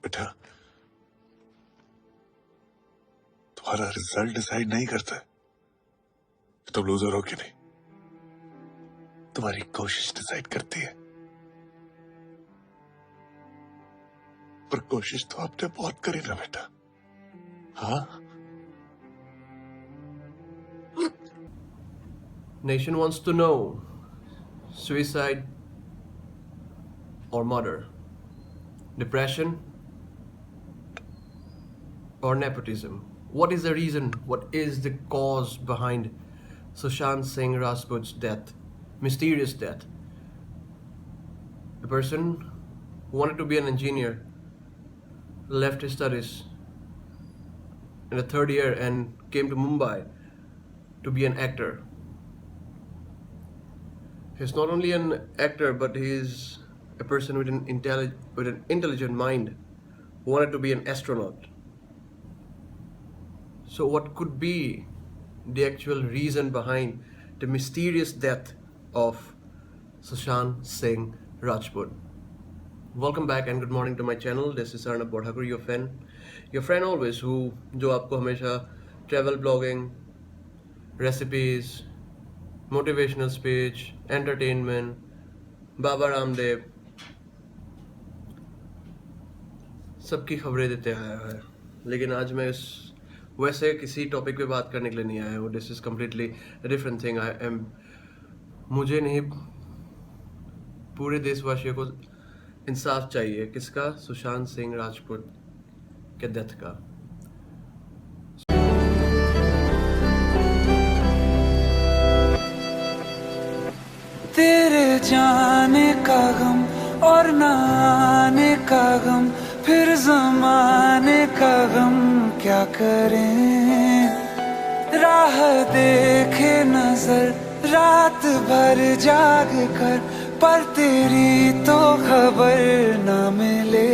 बेटा, तुम्हारा result decide नहीं करता है कि तुम लूजर हो कि नहीं। तुम्हारी कोशिश डिसाइड करती है। पर कोशिश तो आपने बहुत करी ना बेटा। हाँ, Nation wants to know suicide or murder, depression or nepotism. What is the reason? What is the cause behind Sushant Singh Rajput's death? Mysterious death. A person who wanted to be an engineer left his studies in the third year and came to Mumbai to be an actor. He's not only an actor, but he's a person with an intelligent mind who wanted to be an astronaut. So, what could be the actual reason behind the mysterious death of Sushant Singh Rajput? Welcome back and good morning to my channel. This is Arnab Bodhakur, your friend always, who जो आपको हमेशा travel blogging, recipes, motivational speech, entertainment, Baba Ramdev सबकी खबरें देते आया है। लेकिन आज मैं इस वैसे किसी टॉपिक पे बात करने के लिए नहीं आया हूँ। This is completely different thing. मुझे नहीं, पूरे देशवासियों को इंसाफ चाहिए। किसका? सुशांत सिंह राजपूत के डेथ का। तेरे जाने का गम और न आने का गम, फिर जमाने का गम क्या करें। राह देखे नजर रात भर जाग कर, पर तेरी तो खबर न मिले।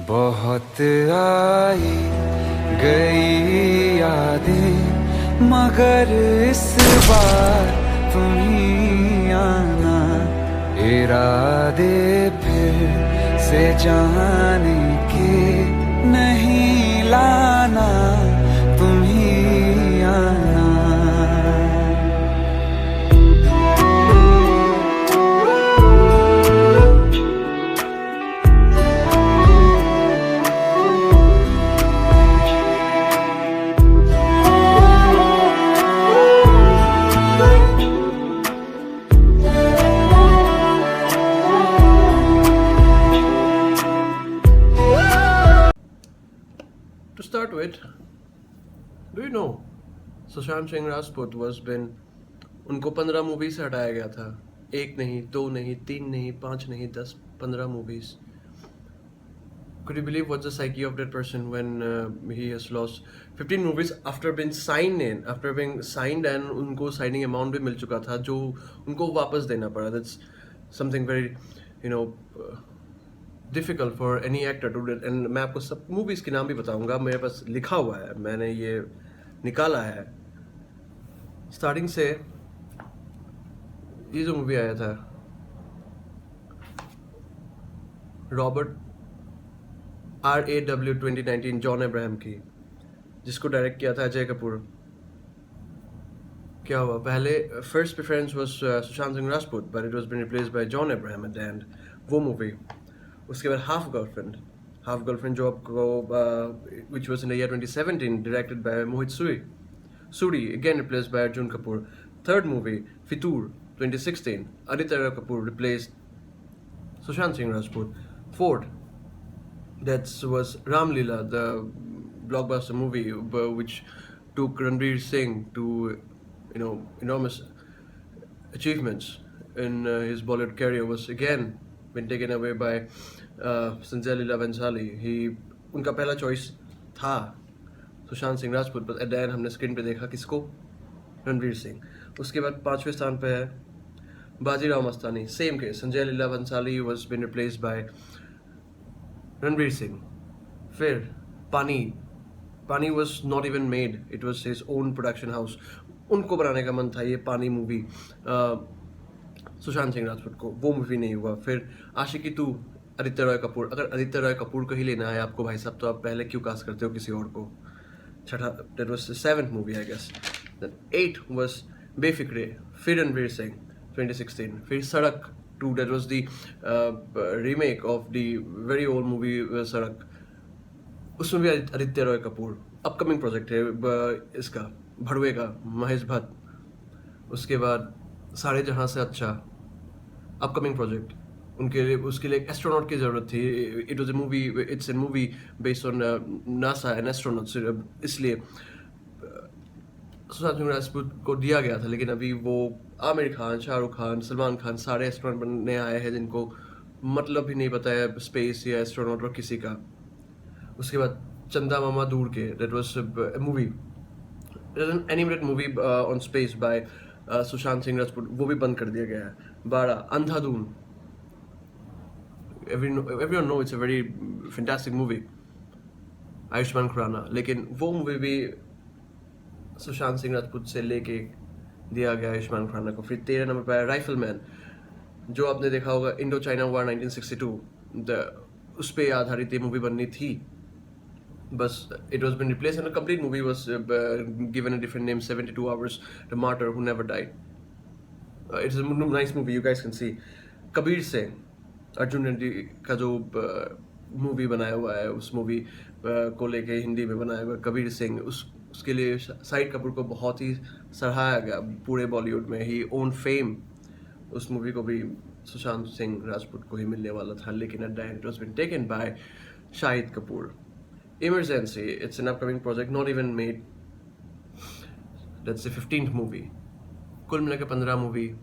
बहुत आई गई यादें, मगर इस बार तुम ही आना। इरादे फिर से जाने के नहीं लाना, तुम ही आना। To start with, do you know Sushant Singh Rajput was been, उनको 15 मूवी से हटाया गया था। एक नहीं, दो नहीं, तीन नहीं, 5 नहीं, 10, 15 movies. Could you believe what's the psyche of that person when he has lost 15 movies after being signed and उनको signing amount भी मिल चुका था जो उनको वापस देना पड़ा। That's something very, you know, difficult for any actor to do it. And मैं आपको सब movies के नाम भी बताऊंगा, मेरे पास लिखा हुआ है, मैंने ये निकाला है। स्टार्टिंग से ये जो मूवी आया था रॉबर्ट RAW 2019 जॉन अब्राहम की, जिसको डायरेक्ट किया था अजय कपूर। क्या हुआ? पहले first preference was Sushant Singh Rajput, but it was been replaced by John Abraham at the end, वो मूवी। उसके बाद हाफ गर्लफ्रेंड जो आपको which was in the year 2017, directed by Mohit Suri, again replaced by Arjun Kapoor. Third movie, Fitur, 2016, Aditya Kapoor replaced Sushant Singh Rajput. Fourth, that was Ram Leela, the blockbuster movie which took Ranveer Singh to, you know, enormous achievements in his Bollywood career, was again been taken away by Sanjay Leela Bhansali. उनका पहला choice था Sushant Singh Rajput, but at the and हमने screen पे देखा किसको? रणवीर सिंह। उसके बाद 5वें स्थान पे है Bajirao Mastani, same case, Sanjay Leela Bhansali was been replaced by Ranveer Singh. फिर Paani was not even made, it was his own production house. उनको बनाने का मन था ये पानी मूवी। सुशांत सिंह राजपूत को, वो मूवी नहीं हुआ। फिर आशिकी 2 आदित्य रॉय कपूर, अगर आदित्य रॉय कपूर को ही लेना है आपको भाई साहब तो आप पहले क्यों कास्ट करते हो किसी और को। छठा, that was the 7th movie I guess. Then 8 was Befikre, फिर रणवीर सिंह 2016, फिर Sadak 2 that was the remake of the very old movie Sadak, उसमें भी आदित्य रॉय कपूर। अपकमिंग प्रोजेक्ट है इसका भड़वे का, महेश भट्ट। उसके बाद सारे जहां से अच्छा, अपकमिंग प्रोजेक्ट। उनके लिए, उसके लिए एक एस्ट्रोनॉट की ज़रूरत थी। It was a movie, it's a movie based on NASA and astronaut, इसलिए सुशांत सिंह राजपूत को दिया गया था। लेकिन अभी वो आमिर खान, शाहरुख खान, सलमान खान सारे एस्ट्रोनॉट बनने आए हैं जिनको मतलब ही नहीं पता है स्पेस या एस्ट्रोनॉट और किसी का। उसके बाद चंदा Mama Door Ke, that was a movie, an animated movie on space by Sushant Singh Rajput, वो भी बंद कर दिया गया है। 12 अंधाधुन, everyone know it's a very fantastic movie, Ayushman Khurana, लेकिन वो मूवी भी सुशांत सिंह राजपूत से लेके दिया गया आयुष्मान खुराना को। फिर 13 नंबर पर राइफलमैन, जो आपने देखा होगा इंडो चाइना वॉर 1962, उस पर आधारित ये मूवी बननी थी, बस it was been replaced and a complete movie was given a different name, 72 Hours, The Martyr Who Never Died. It's a nice movie, you guys can see. Kabir Singh, Arjun Reddy का जो movie बनाया हुआ है, उस मूवी को लेके हिंदी में बनाया हुआ कबीर सिंह, उसके लिए शाहिद कपूर को बहुत ही सराहाया गया पूरे बॉलीवुड में। ही ओन फेम, उस मूवी को भी सुशांत सिंह राजपूत को ही मिलने वाला था, लेकिन at the end it was been taken by Shahid Kapoor. Emergency, it's an upcoming project, not even made. That's the 15th movie. कुल मिला के 15 मूवी।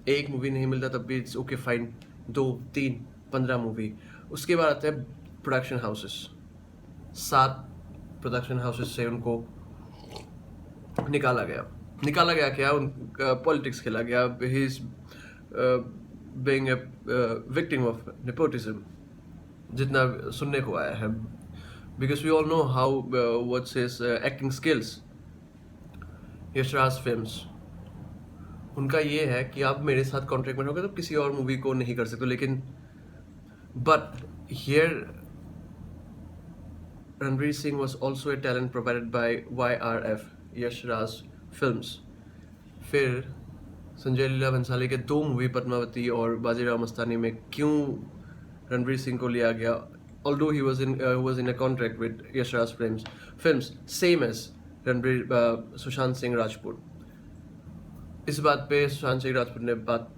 एक मूवी नहीं मिलता तब भी इट्स ओके फाइन, 2, 3, 15 मूवी। उसके बाद आते हैं प्रोडक्शन हाउसेस। 7 प्रोडक्शन हाउसेस से उनको निकाला गया क्या, उनका पॉलिटिक्स खेला गया। He is being a victim of nepotism, जितना सुनने को आया है। Because we all know how what's his acting skills. Yash Raj films, उनका ये है कि आप मेरे साथ कॉन्ट्रैक्ट में होगे तो किसी और मूवी को नहीं कर सकते, लेकिन but here Ranveer Singh was also a talent provided by YRF, Yash Raj films. फिर संजय लीला भंसाली के 2 मूवी पद्मावती और बाजीराव मस्तानी में क्यों रणवीर सिंह को लिया गया, although he was in a contract with Yash Raj films, same as Sushant Singh Rajput. इस बात पे सुशांत सिंह राजपूत ने बात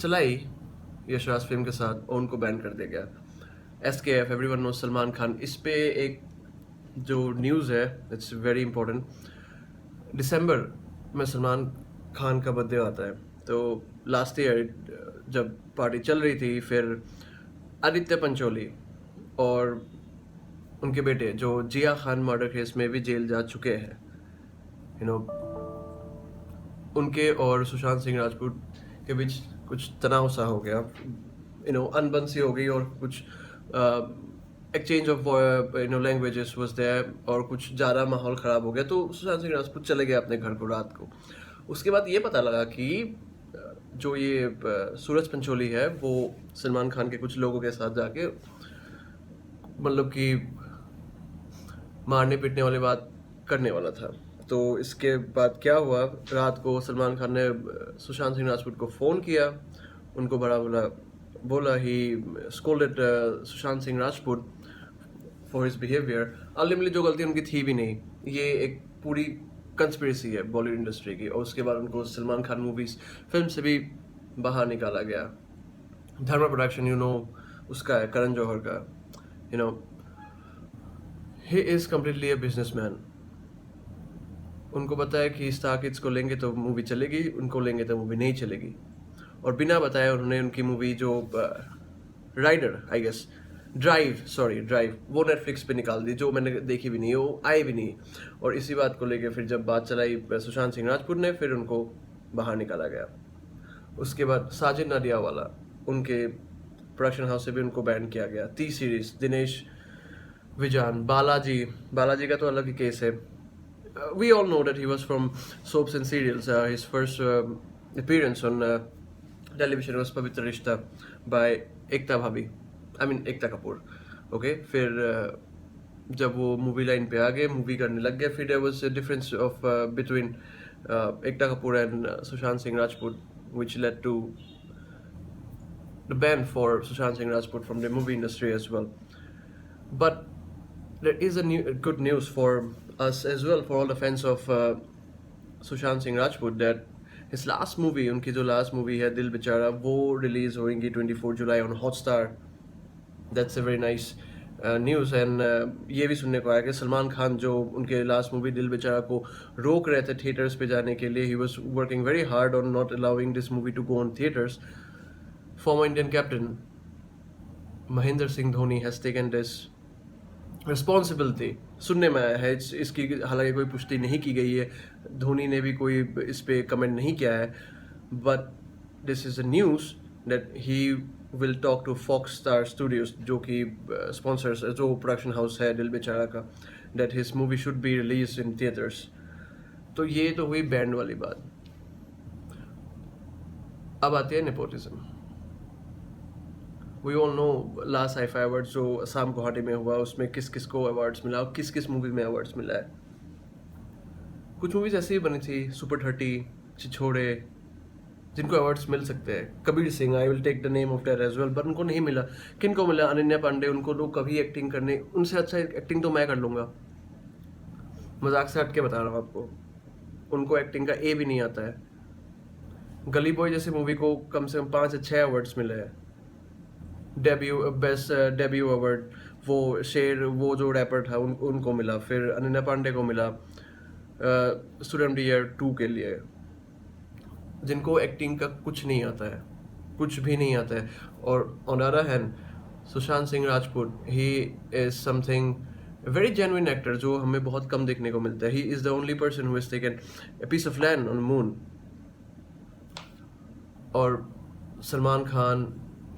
चलाई यश राज फिल्म के साथ और उनको बैन कर दिया गया। SKF, everyone knows Salman Khan. इस पे एक जो न्यूज़ है, इट्स वेरी इंपॉर्टेंट। दिसंबर में सलमान खान का बर्थडे आता है, तो लास्ट ईयर जब पार्टी चल रही थी, फिर आदित्य पंचोली और उनके बेटे जो जिया खान मर्डर केस में भी जेल जा चुके हैं, उनके और सुशांत सिंह राजपूत के बीच कुछ तनाव सा हो गया, अनबन सी हो गई, और कुछ exchange of languages was there, और कुछ ज़्यादा माहौल ख़राब हो गया। तो सुशांत सिंह राजपूत चले गए अपने घर को रात को। उसके बाद ये पता लगा कि जो ये सूरज पंचोली है वो सलमान खान के कुछ लोगों के साथ जाके मतलब कि मारने पीटने वाली बात करने वाला था। तो इसके बाद क्या हुआ, रात को सलमान खान ने सुशांत सिंह राजपूत को फ़ोन किया, उनको बड़ा बोला ही scolded Sushant Singh Rajput for his behaviour. Ultimately जो गलती उनकी थी भी नहीं, ये एक पूरी कंस्पिरेसी है बॉलीवुड इंडस्ट्री की। और उसके बाद उनको सलमान खान मूवीज फिल्म से भी बाहर निकाला गया। धर्मा प्रोडक्शन उसका है, करण जौहर का, he is completely a businessman. उनको पता है कि स्टार किड्स को लेंगे तो मूवी चलेगी, उनको लेंगे तो मूवी नहीं चलेगी। और बिना बताए उन्होंने उनकी मूवी जो ड्राइव वो नेटफ्लिक्स पे निकाल दी, जो मैंने देखी भी नहीं, वो आई भी नहीं। और इसी बात को लेके फिर जब बात चलाई सुशांत सिंह राजपूत ने, फिर उनको बाहर निकाला गया। उसके बाद साजिद नाडियावाला, उनके प्रोडक्शन हाउस से भी उनको बैन किया गया। टी सीरीज, दिनेश विजान, बालाजी का तो अलग ही केस है। We all know that he was from soaps and serials. His first appearance on television was Pavitra Rishta by Ekta Bhabhi, I mean Ekta Kapoor. Okay, फिर जब वो मूवी लाइन पे आ गए, मूवी करने लग गए, फिर there was a difference of between Ekta Kapoor and Sushant Singh Rajput, which led to the ban for Sushant Singh Rajput from the movie industry as well. But there is good news for us as well, for all the fans of Sushant Singh Rajput, that his last movie, उनकी जो last movie है दिल बेचारा, वो release होगी 24 जुलाई on Hotstar. That's a very nice news. And ये भी सुनने को आया कि सलमान खान जो उनके लास्ट मूवी दिल बेचारा को रोक रहे थे थिएटर्स पे जाने के लिए, he was working very hard on not allowing this movie to go on theatres. Former Indian captain Mahendra Singh Dhoni has taken this responsibility, सुनने में आया है। इसकी हालांकि कोई पुष्टि नहीं की गई है, धोनी ने भी कोई इस पर कमेंट नहीं किया है, but this is a news that he will talk to Fox Star Studios, जो कि स्पॉन्सर्स, जो प्रोडक्शन हाउस है दिल बेचारा का, that his movie should be release in theatres. तो ये तो हुई बैंड वाली बात। अब आती है nepotism. We all know last साइफाई अवार्ड्स जो असम गुवाहाटी में हुआ, उसमें किस किस को अवार्ड्स मिला और किस किस मूवी में अवार्ड्स मिला है। कुछ मूवीज ऐसी ही बनी थी, सुपर 30, छिछोरे, जिनको अवार्ड्स मिल सकते हैं। Kabir Singh, I will take the name of that as well, but उनको नहीं मिला। किन को मिला? अनन्या पांडे, उनको लोग कभी एक्टिंग करने, उनसे अच्छा एक्टिंग तो मैं कर लूँगा, मजाक से हट के बता रहा हूँ आपको, उनको एक्टिंग का ए भी नहीं आता है। गली बॉय जैसे मूवी को कम से कम 5 से 6 अवार्ड्स मिले हैं। डेब्यू, बेस्ट डेब्यू अवार्ड वो शेर, वो जो रैपर था उनको मिला, फिर अनन्या पांडे को मिला स्टूडेंट ईयर 2 के लिए। जिनको एक्टिंग का कुछ नहीं आता है, कुछ भी नहीं आता है। और on the other hand Sushant Singh Rajput, he is something very genuine actor, जो हमें बहुत कम देखने को मिलता है। He is the only person who has taken a piece of land on moon. और Salman Khan,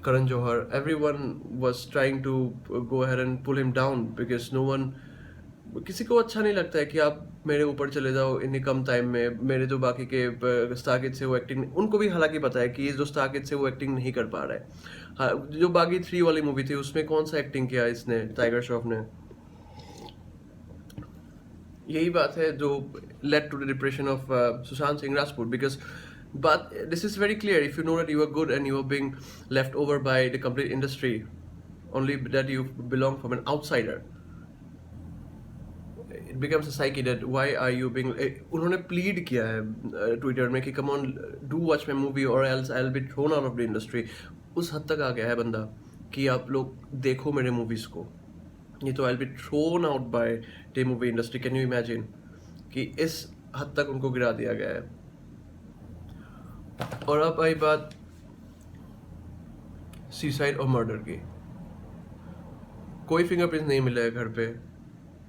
Karan Johar, everyone was trying to go ahead and pull him down because no one, किसी को अच्छा नहीं लगता है कि आप मेरे ऊपर चले जाओ इतनी कम टाइम में। मेरे जो बाकी के स्टार किड्स से वो एक्टिंग, उनको भी हालांकि पता है कि ये जो स्टार किड्स से वो एक्टिंग नहीं कर पा रहा है। हाँ, जो बागी 3 वाली मूवी थी उसमें कौन सा एक्टिंग किया इसने, टाइगर श्रॉफ ने। यही बात है जो led to the depression of Sushant Singh Rajput, because but this is very clear, if you know that you are good and you are being left over by the complete industry, only that you belong from an outsider, it becomes a psyche that why are you being, उन्होंने plead किया है Twitter में कि come on do watch my movie or else I'll be thrown out of the industry। उस हद तक आ गया है बंदा कि आप लोग देखो मेरे मूवीज को, ये तो I'll be thrown out by the movie industry। can you imagine कि इस हद तक उनको गिरा दिया गया है। और अब आई बात सुसाइड और मर्डर की। कोई फिंगरप्रिंट नहीं मिला है घर पे,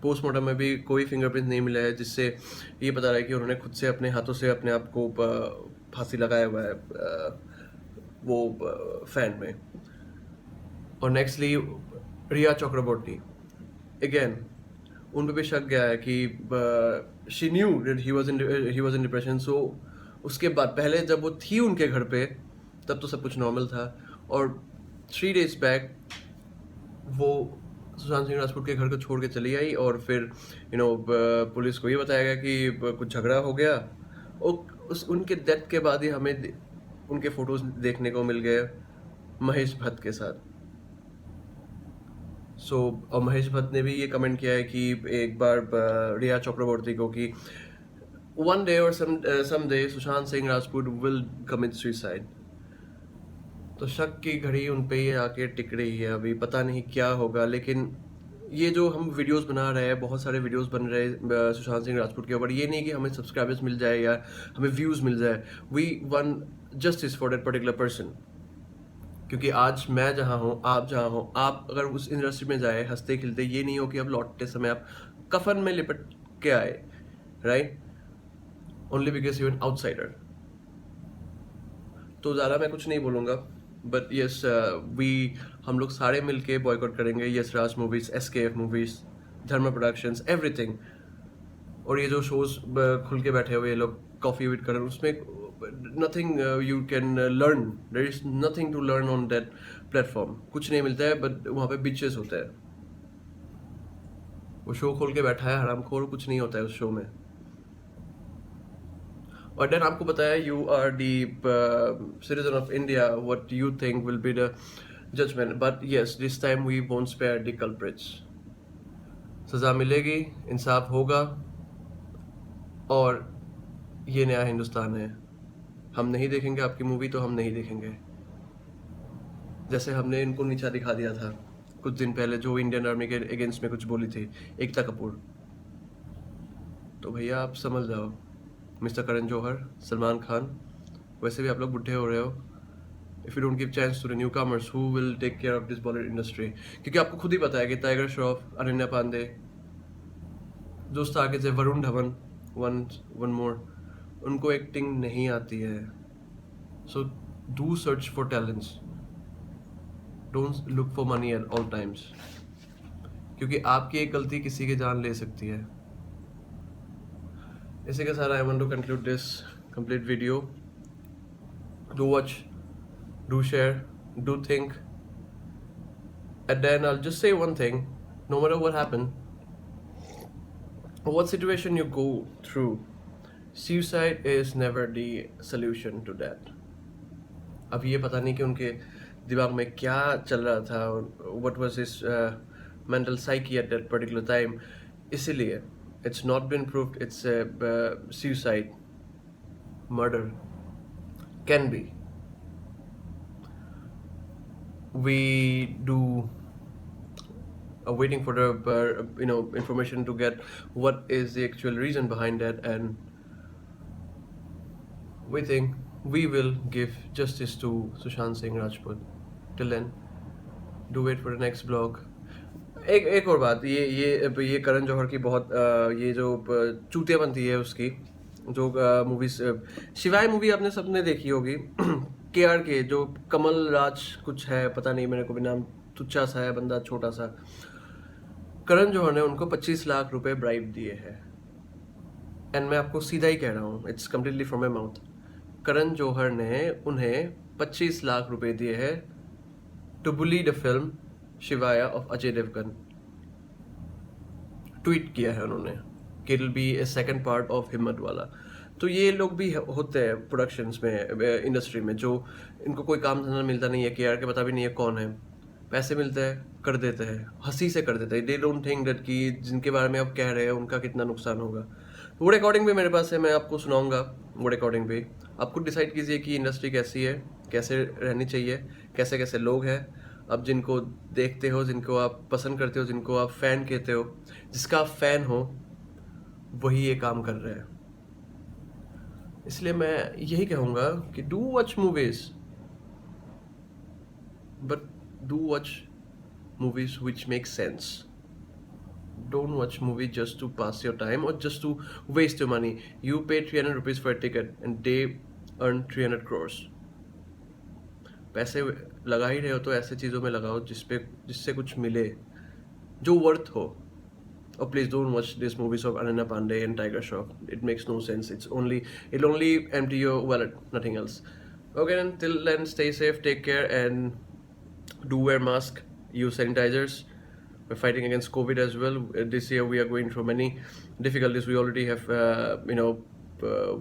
पोस्टमार्टम में भी कोई फिंगरप्रिंट नहीं मिला है जिससे ये पता रहा है कि उन्होंने खुद से अपने हाथों से अपने आप को फांसी लगाया हुआ है वो फैन में। और नेक्स्टली रिया चक्रवर्ती, अगेन उन पे भी शक गया है कि she knew that he was in depression. So उसके बाद पहले जब वो थी उनके घर पे तब तो सब कुछ नॉर्मल था, और 3 days बैक वो सुशांत सिंह राजपूत के घर को छोड़ के चली आई, और फिर पुलिस को ये बताया गया कि कुछ झगड़ा हो गया। और उनके डेथ के बाद ही हमें उनके फोटोज देखने को मिल गए महेश भट्ट के साथ। और महेश भट्ट ने भी ये कमेंट किया है कि एक बार रिया चक्रवर्ती को कि one day or someday Sushant Singh Rajput will commit suicide। तो शक की घड़ी उन पे ही आके टिक रही है, अभी पता नहीं क्या होगा। लेकिन ये जो हम वीडियोस बना रहे हैं, बहुत सारे वीडियोस बन रहे हैं सुशांत सिंह राजपूत के ऊपर, ये नहीं कि हमें सब्सक्राइबर्स मिल जाए या हमें व्यूज़ मिल जाए। We want justice for that particular person. क्योंकि आज मैं जहाँ हूँ, आप जहाँ हो, आप अगर उस इंडस्ट्री में जाए हंसते खिलते, ये नहीं हो कि अब लौटते समय आप कफन में लिपट के आए, right, only because you an outsider. तो ज़्यादा मैं कुछ नहीं बोलूँगा, बट यस हम लोग सारे मिलके बॉयकॉट करेंगे यस राज मूवीज़, SKF मूवीज़, धर्मा प्रोडक्शंस, एवरीथिंग। और ये जो शोज़ खुल के बैठे हुए ये लोग कॉफ़ी विद करण, उसमें nothing you can learn. There is nothing to learn on that platform. कुछ नहीं मिलता है, but वहाँ पे bitches होते हैं. वो शो खोल के बैठा है हरामखोर, कुछ नहीं होता है उस शो में. और देन आपको बताया you are the citizen of India, what you think will be the judgment. But yes, this time we won't spare the culprits. सज़ा मिलेगी, इंसाफ होगा, और ये नया हिंदुस्तान है. हम नहीं देखेंगे आपकी मूवी तो हम नहीं देखेंगे. जैसे हमने इनको नीचा दिखा दिया था कुछ दिन पहले, जो इंडियन आर्मी के अगेंस्ट में कुछ बोली थी, एकता कपूर. तो भैया आप समझ जाओ, मिस्टर करण जौहर, सलमान खान, वैसे भी आप लोग बुढ़े हो रहे हो. If you don't give chance to the newcomers who will take care of this Bollywood industry. क्योंकि आपको खुद ही पता है कि टाइगर श्रॉफ, अनन्या पांडे, जो स्टार के थे, वरुण धवन, वन मोर, उनको एक्टिंग नहीं आती है. So do search for talents, don't look for money at all times. क्योंकि आपकी एक गलती किसी की जान ले सकती है. इसी के साथ I want to conclude this complete video. Do watch, do share, do think. At the end I will just say one thing, no matter what happen, what situation you go through, suicide is never the solution to that. अब ये पता नहीं कि उनके दिमाग में क्या चल रहा था, what was his mental psyche at that particular time. इसीलिए it's not been proved it's a suicide. Murder can be. We do waiting for the information to get what is the actual reason behind that, and we think we will give justice to Sushant Singh Rajput. Till then, do wait for the next vlog. एक और बात, ये करण जौहर की बहुत ये जो चूतिया बनती है उसकी, जो मूवीज, शिवाय मूवी आपने सबने देखी होगी. KR के जो कमल राज कुछ है, पता नहीं, मेरे को भी नाम तुच्छा सा है बंदा, छोटा सा. करण जौहर ने उनको 25 लाख रुपए ब्राइब दिए हैं. एंड मैं आपको सीधा ही कह रहा हूँ, it's completely from my mouth. Karan Johar ने उन्हें 25 लाख रुपए दिए हैं to bully the film Shivaay of Ajay Devgn. Tweet किया है उन्होंने कि it will be a second part of Himmatwala. तो ये लोग भी होते हैं प्रोडक्शंस में, इंडस्ट्री में, जो इनको कोई काम धंधा मिलता नहीं है, KR के पता भी नहीं है कौन है, पैसे मिलते हैं, कर देते हैं, हंसी से कर देते हैं. दे डोंट थिंक दैट कि जिनके बारे में आप कह रहे हैं उनका कितना नुकसान होगा. वो रिकॉर्डिंग भी मेरे पास है, मैं आपको सुनाऊंगा. वो रिकॉर्डिंग भी आप खुद डिसाइड कीजिए कि इंडस्ट्री कैसी है, कैसे रहनी चाहिए, कैसे कैसे लोग हैं. अब जिनको देखते हो, जिनको आप पसंद करते हो, जिनको आप फ़ैन कहते हो, जिसका आप फ़ैन हो, वही ये काम कर रहे हैं. इसलिए मैं यही कहूँगा कि do watch movies, but do watch movies which make sense. Don't watch movie just to pass your time or just to waste your money. You pay 300 rupees for a ticket and they earn 300 crores. पैसे लगा ही रहे हो तो ऐसे चीज़ों में लगाओ जिससे कुछ मिले, जो वर्थ हो. Or please don't watch these movies of Ananya Pandey and Tiger Shroff. It makes no sense. It'll only empty your wallet, nothing else. Okay, then till then, stay safe, take care, and do wear mask, use sanitizers. We're fighting against COVID as well. This year we are going through many difficulties. We already have,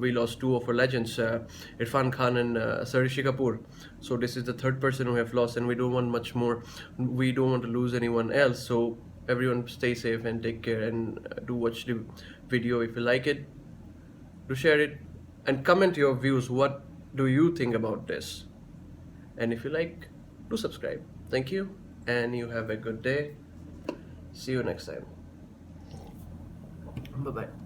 we lost two of our legends, Irfan Khan and Sir Rishi Kapoor. So this is the third person who have lost, and we don't want much more. We don't want to lose anyone else. So everyone stay safe and take care, and do watch the video if you like it. Do share it and comment your views. What do you think about this? And if you like, do subscribe. Thank you, and you have a good day. See you next time. Bye bye.